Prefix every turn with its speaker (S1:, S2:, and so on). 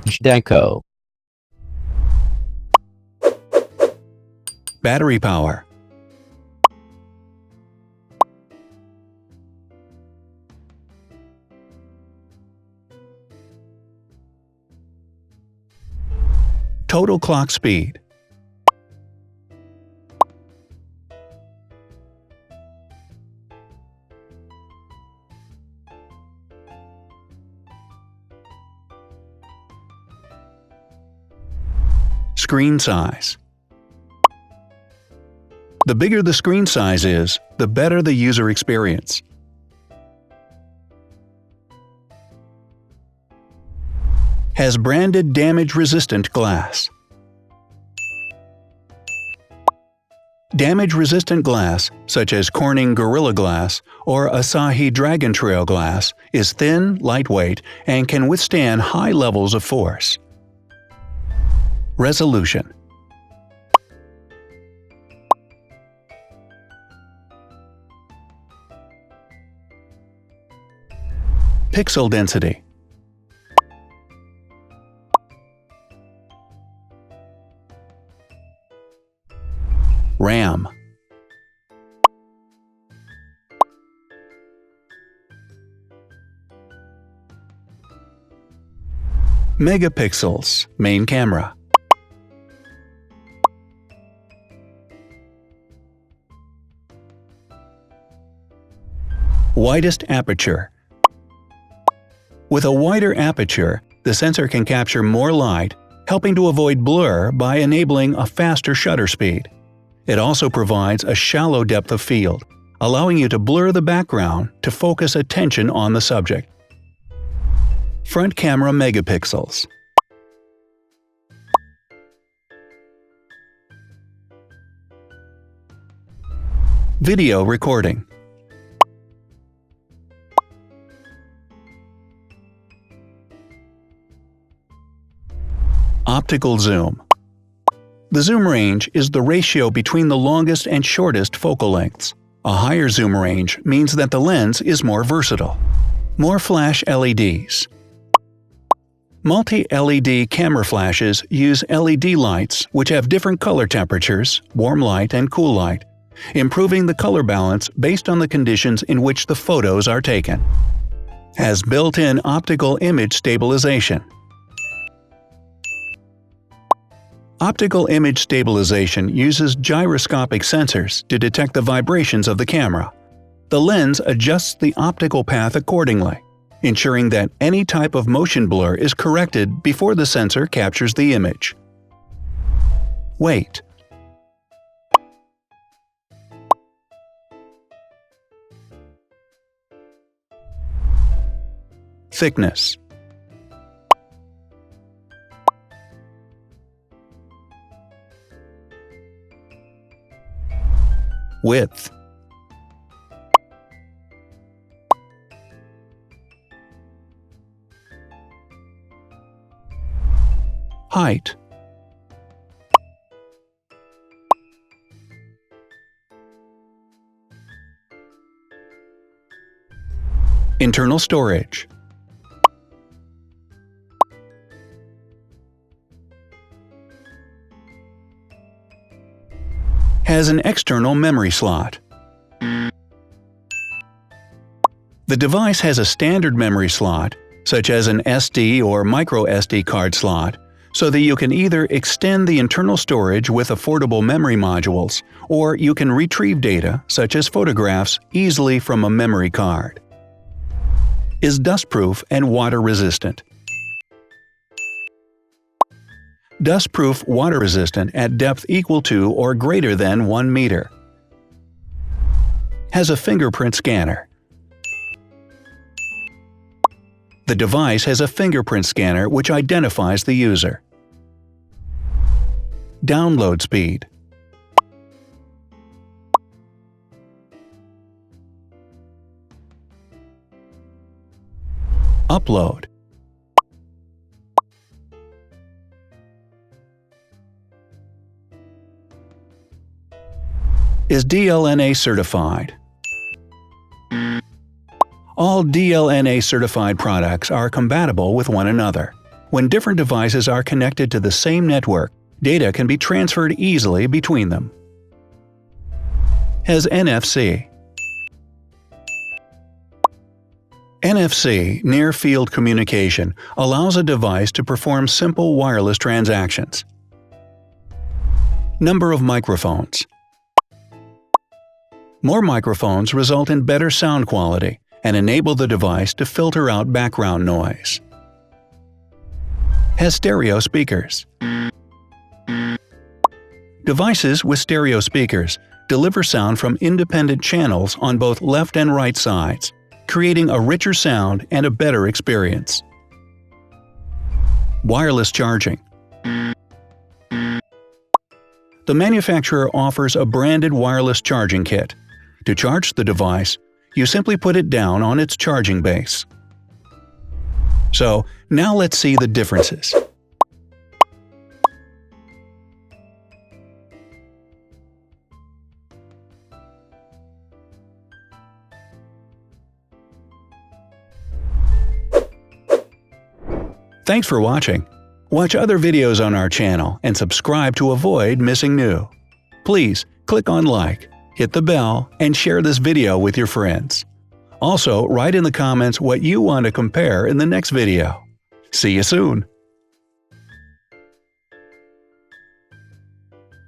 S1: Zhdanko.
S2: Battery power. Total clock speed. Screen size. The bigger the screen size is, the better the user experience. Has branded damage-resistant glass. Damage-resistant glass, such as Corning Gorilla Glass or Asahi Dragon Trail glass, is thin, lightweight, and can withstand high levels of force. Resolution. Pixel density. RAM. Megapixels, main camera. Widest aperture. With a wider aperture, the sensor can capture more light, helping to avoid blur by enabling a faster shutter speed. It also provides a shallow depth of field, allowing you to blur the background to focus attention on the subject. Front camera megapixels. Video recording. Optical zoom. The zoom range is the ratio between the longest and shortest focal lengths. A higher zoom range means that the lens is more versatile. More flash LEDs. Multi-LED camera flashes use LED lights which have different color temperatures, warm light and cool light, improving the color balance based on the conditions in which the photos are taken. Has built-in optical image stabilization. Optical image stabilization uses gyroscopic sensors to detect the vibrations of the camera. The lens adjusts the optical path accordingly, ensuring that any type of motion blur is corrected before the sensor captures the image. Weight. Thickness. Width. Height. Internal storage. Has an external memory slot. The device has a standard memory slot, such as an SD or micro SD card slot, so that you can either extend the internal storage with affordable memory modules, or you can retrieve data, such as photographs, easily from a memory card. Is dustproof and water-resistant. Dustproof water-resistant at depth equal to or greater than 1 meter. Has a fingerprint scanner. The device has a fingerprint scanner which identifies the user. Download speed. Upload. Is DLNA certified. All DLNA certified products are compatible with one another. When different devices are connected to the same network, data can be transferred easily between them. Has NFC. NFC, near-field communication, allows a device to perform simple wireless transactions. Number of microphones. More microphones result in better sound quality and enable the device to filter out background noise. Has stereo speakers. Devices with stereo speakers deliver sound from independent channels on both left and right sides, creating a richer sound and a better experience. Wireless charging. The manufacturer offers a branded wireless charging kit. To charge the device, you simply put it down on its charging base. So, now let's see the differences. Thanks for watching. Watch other videos on our channel and subscribe to avoid missing new. Please click on like, hit the bell, and share this video with your friends. Also, write in the comments what you want to compare in the next video. See you soon!